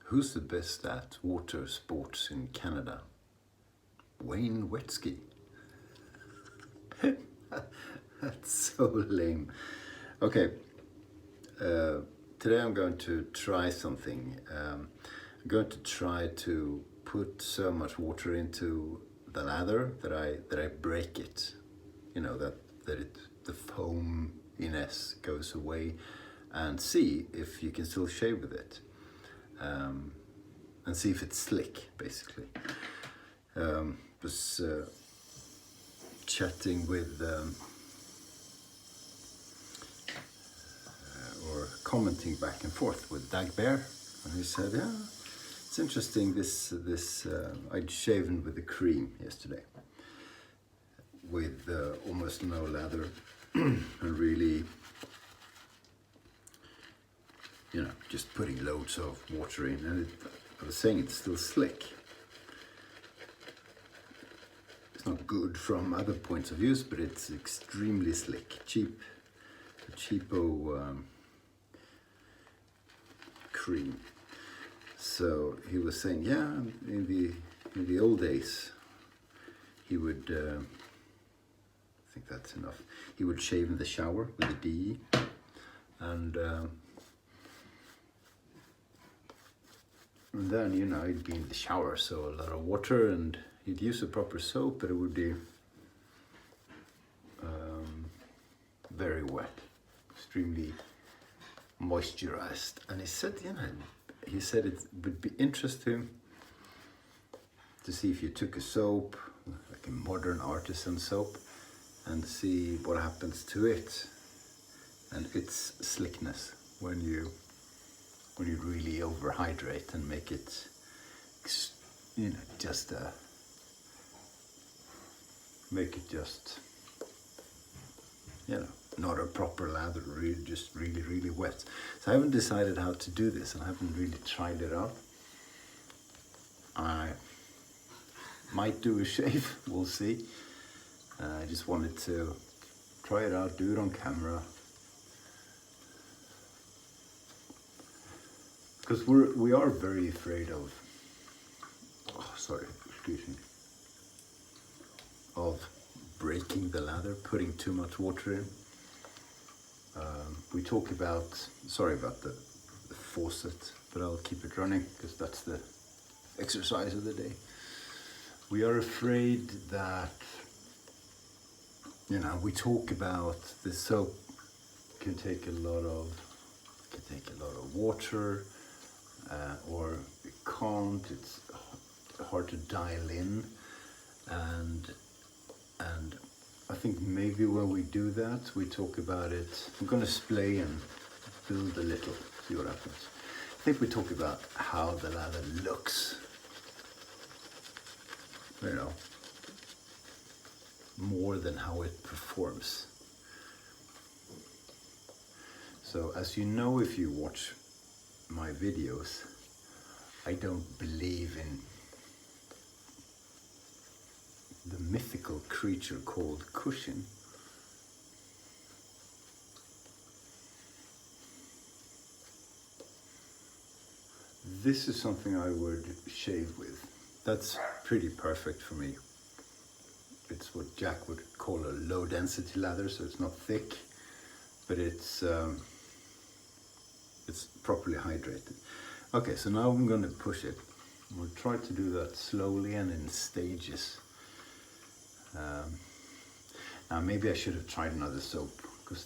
Who's the best at water sports in Canada? Wayne Wetsky. That's so lame. Okay, today I'm going to try something. I'm going to try to put so much water into the lather that I break it. You know, that the foaminess goes away, and see if you can still shave with it. And see if it's slick, basically. Was chatting with or commenting back and forth with Dag Bear, and he said, "Yeah, it's interesting. I'd shaven with the cream yesterday, with almost no lather, and really, you know, just putting loads of water in, and I was saying it's still slick. It's not good from other points of views, but it's extremely slick, cheapo cream." So he was saying, yeah, in the old days, he would, I think that's enough. He would shave in the shower with a DE, and then, you know, he'd be in the shower, so a lot of water, and he'd use a proper soap, but it would be very wet, extremely moisturized. And he said, you know, it would be interesting to see if you took a soap, like a modern artisan soap, and see what happens to it and its slickness when you really overhydrate and make it, you know, just you know, not a proper lather, just really wet. So I haven't decided how to do this, and I haven't really tried it out. I might do a shave, we'll see. I just wanted to try it out, do it on camera. Because we are very afraid of, of breaking the lather, putting too much water in. We talk about, sorry about the faucet, but I'll keep it running because that's the exercise of the day. We are afraid that, you know, we talk about the soap can take a lot of water, or it can't. It's hard to dial in, and I think maybe when we do that, we talk about it. I'm going to splay and build a little, see what happens. I think we talk about how the lather looks, you know, more than how it performs. So as you know, if you watch my videos, I don't believe in the mythical creature called cushion. This is something I would shave with. That's pretty perfect for me. It's what Jack would call a low density lather, so it's not thick, but it's properly hydrated. Okay, so now I'm going to push it. We'll try to do that slowly and in stages. Now maybe I should have tried another soap, because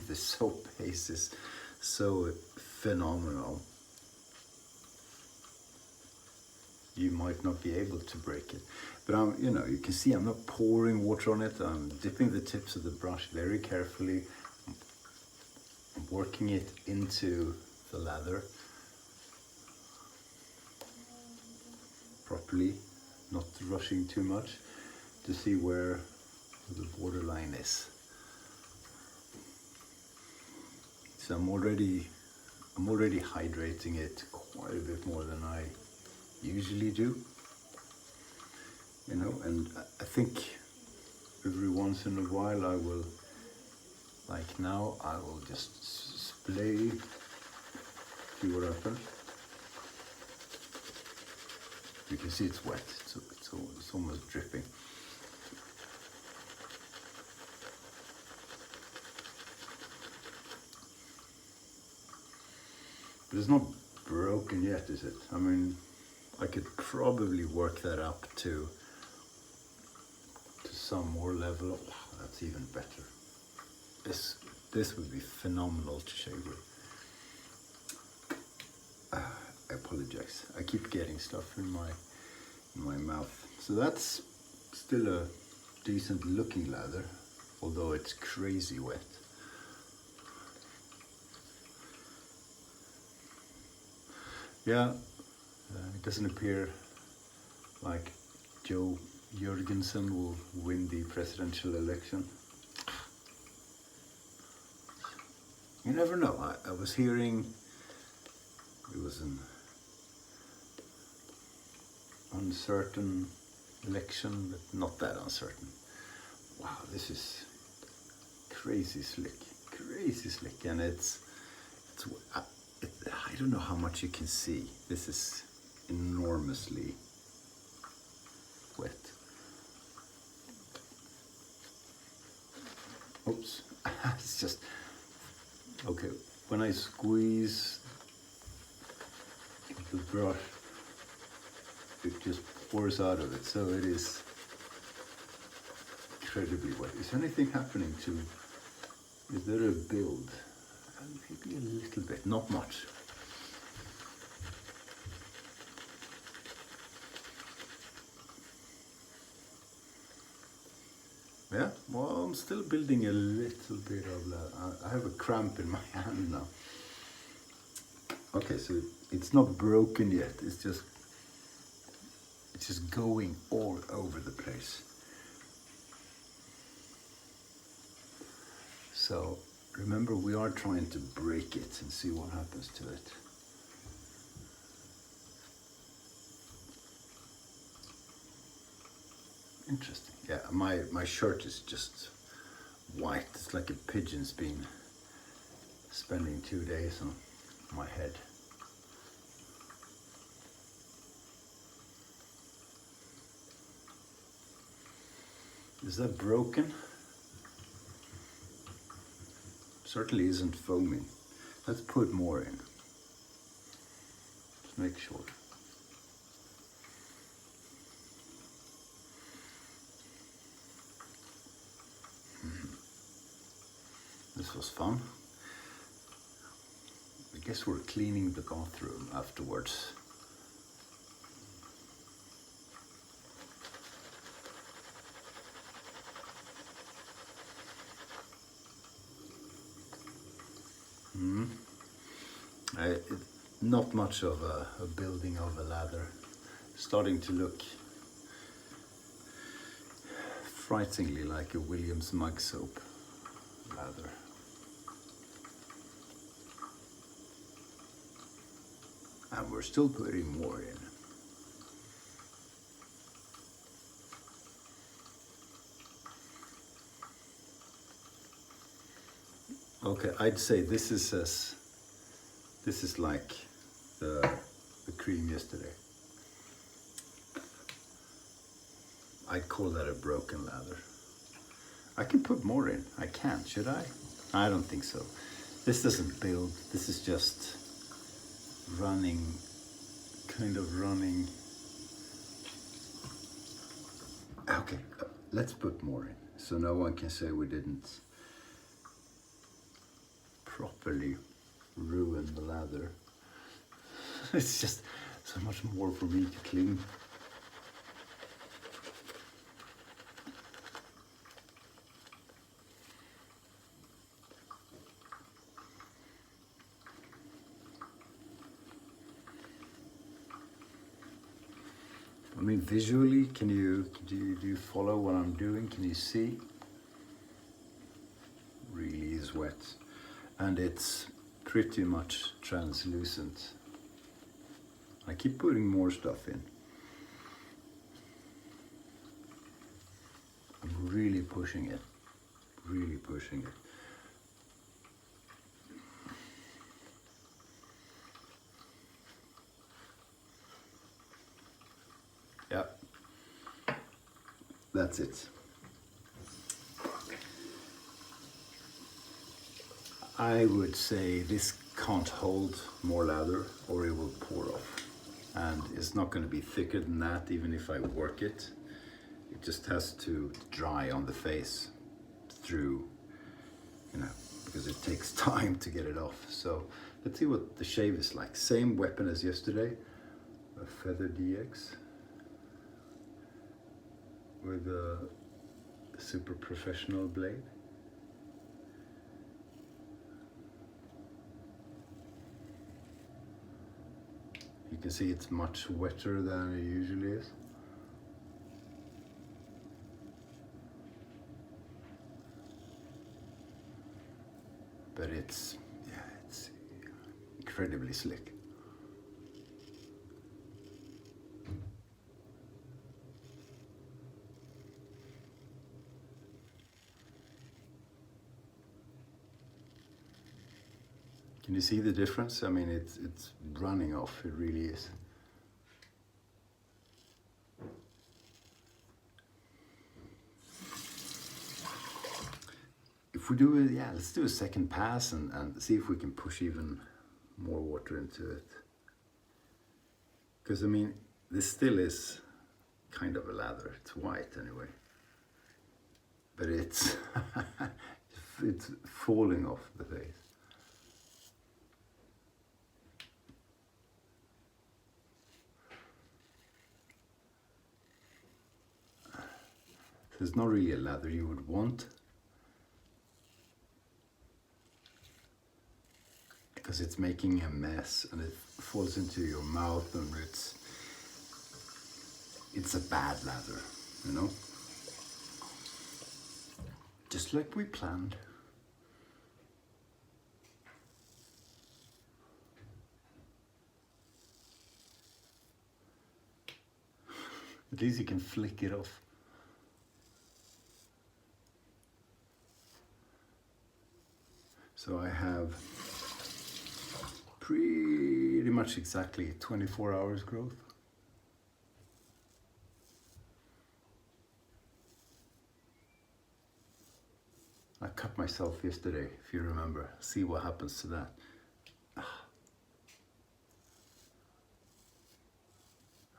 the soap base is so phenomenal. You might not be able to break it, but you know, you can see I'm not pouring water on it. I'm dipping the tips of the brush very carefully. I'm working it into the lather properly, not rushing too much, to see where the borderline is. So I'm already hydrating it quite a bit more than I usually do, you know, and I think every once in a while I will, like now, I will just splay, see what happens. You can see it's wet, it's almost dripping. But it's not broken yet, is it? I mean, I could probably work that up to some more level. Oh, that's even better. This would be phenomenal to shave with. I apologize. I keep getting stuff in my mouth. So that's still a decent looking lather, although it's crazy wet. Yeah, it doesn't appear like Joe Jorgensen will win the presidential election. You never know. I was hearing it was an uncertain election, but not that uncertain. Wow, this is crazy slick, and I don't know how much you can see. This is enormously wet. Oops, it's just, okay, when I squeeze the brush, it just pours out of it, so it is incredibly wet. Is anything happening to, is there a build? Maybe a little bit, not much. Yeah, well, I'm still building a little bit of that. I have a cramp in my hand now. Okay, so it's not broken yet. It's just going all over the place. So remember, we are trying to break it and see what happens to it. Interesting. Yeah, my shirt is just white. It's like a pigeon's been spending 2 days on my head. Is that broken? Certainly isn't foaming. Let's put more in. Just make sure. This was fun. I guess we're cleaning the bathroom afterwards. Not much of a building of a lather. Starting to look frighteningly like a Williams mug soap lather. And we're still putting more in. Okay, I'd say this is like the cream yesterday. I'd call that a broken lather. I can put more in. I can, should I? I don't think so. This doesn't build. This is just running, kind of running. Okay, let's put more in, so no one can say we didn't properly ruin the lather. It's just so much more for me to clean. I mean, visually, do you follow what I'm doing? Can you see? Really is wet, and it's pretty much translucent. I keep putting more stuff in. I'm really pushing it, really pushing it. that's it. I would say this can't hold more lather or it will pour off. And it's not going to be thicker than that even if I work it. It just has to dry on the face through, you know, because it takes time to get it off. So let's see what the shave is like. Same weapon as yesterday, a Feather DX with a super professional blade. You can see it's much wetter than it usually is. But it's incredibly slick. Can you see the difference? I mean, it's running off, it really is. If we do it, yeah, let's do a second pass and see if we can push even more water into it. Because I mean, this still is kind of a lather. It's white anyway. But it's, it's falling off the face. So it's not really a lather you would want. Because it's making a mess and it falls into your mouth and it's a bad lather, you know? Just like we planned. At least you can flick it off. So I have pretty much exactly 24 hours growth. I cut myself yesterday, if you remember. See what happens to that.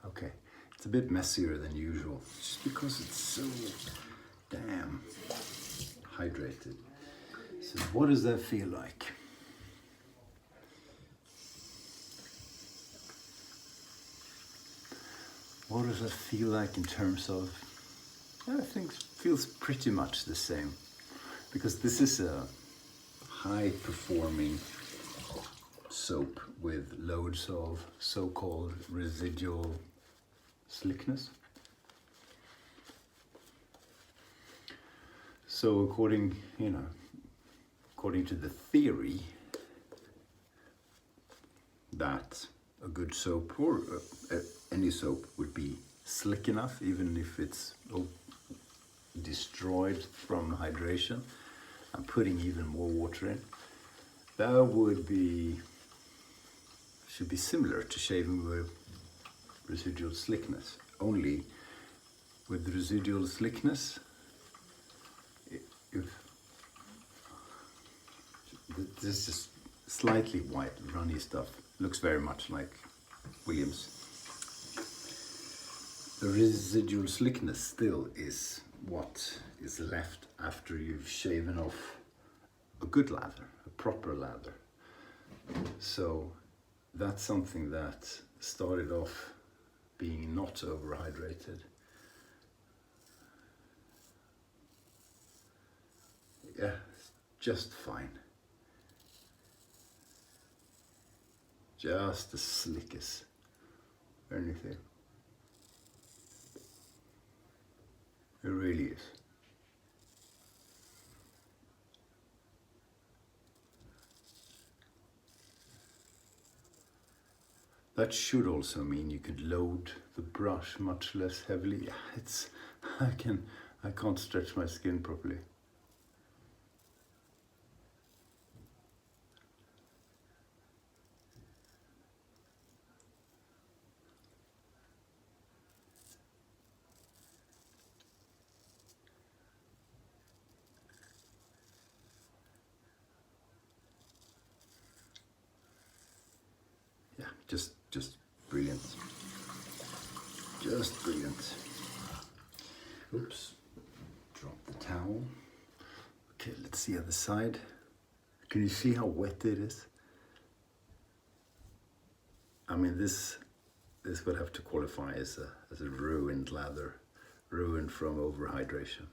Okay, it's a bit messier than usual, just because it's so damn hydrated. So what does that feel like? What does that feel like in terms of, I think it feels pretty much the same. Because this is a high performing soap with loads of so-called residual slickness. So according to the theory that a good soap or any soap would be slick enough, even if it's destroyed from hydration, I'm putting even more water in. That should be similar to shaving with residual slickness. Only with residual slickness, if this is slightly white, runny stuff, looks very much like Williams. The residual slickness still is what is left after you've shaven off a good lather, a proper lather. So that's something that started off being not overhydrated. Yeah, it's just fine. Just as slick as anything. It really is. That should also mean you could load the brush much less heavily. I can't stretch my skin properly. yeah, just brilliant. Just brilliant. Oops, drop the towel. Okay, let's see the other side. Can you see how wet it is? I mean, this would have to qualify as a ruined lather, ruined from overhydration.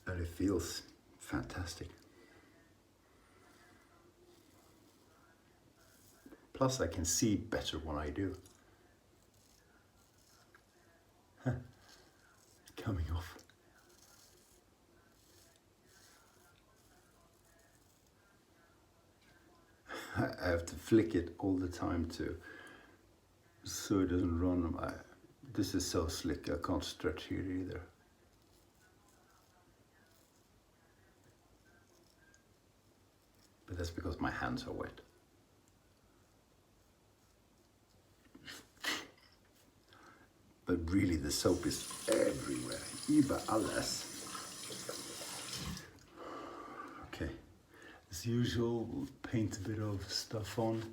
And it feels fantastic. Plus I can see better when I do. Coming off. I have to flick it all the time so it doesn't run. This is so slick, I can't stretch here either. But that's because my hands are wet. But really the soap is everywhere, überalles. Okay, as usual, we'll paint a bit of stuff on.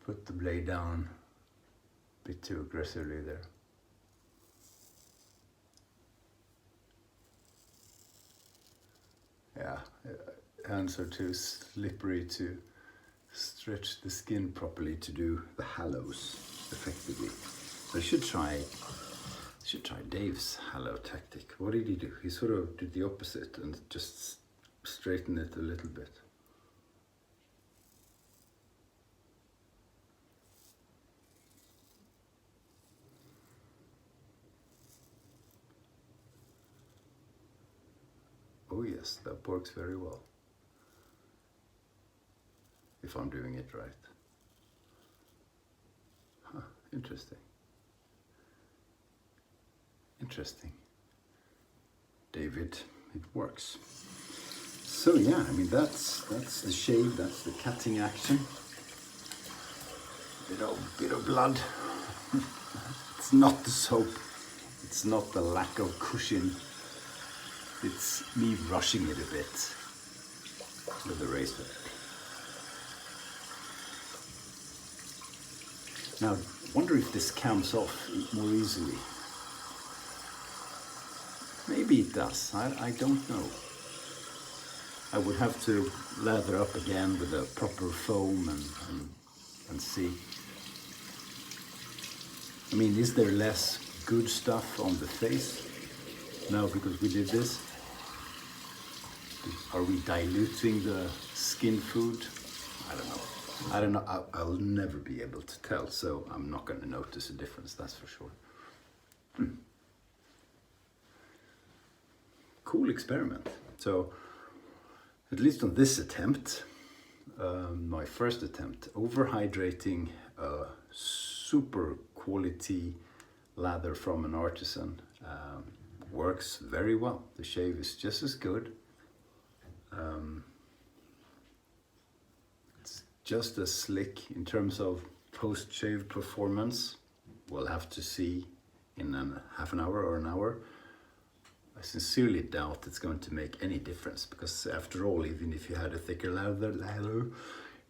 Put the blade down a bit too aggressively there. Yeah, hands are too slippery to stretch the skin properly to do the hallows effectively. So I should try Dave's hallow tactic. What did he do? He sort of did the opposite and just straightened it a little bit. Oh yes, that works very well. If I'm doing it right. Huh, interesting. Interesting. David, it works. So yeah, I mean that's the shave, that's the cutting action. Bit of blood. It's not the soap. It's not the lack of cushion. It's me rushing it a bit with the razor. Now, wonder if this comes off more easily. Maybe it does, I don't know. I would have to lather up again with a proper foam and see. I mean, is there less good stuff on the face now because we did this? Are we diluting the skin food? I don't know. I'll never be able to tell, so I'm not going to notice a difference, that's for sure. Cool experiment. So, at least on this attempt, my first attempt, overhydrating a super quality lather from an artisan works very well. The shave is just as good. It's just as slick in terms of post-shave performance. We'll have to see in half an hour or an hour. I sincerely doubt it's going to make any difference because after all, even if you had a thicker lather,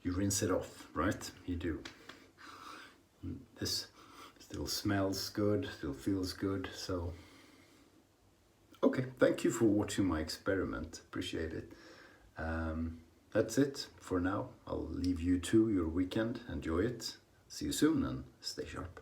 you rinse it off, right? You do. This still smells good, still feels good, so okay, thank you for watching my experiment, appreciate it. That's it for now. I'll leave you to your weekend, enjoy it, see you soon and stay sharp.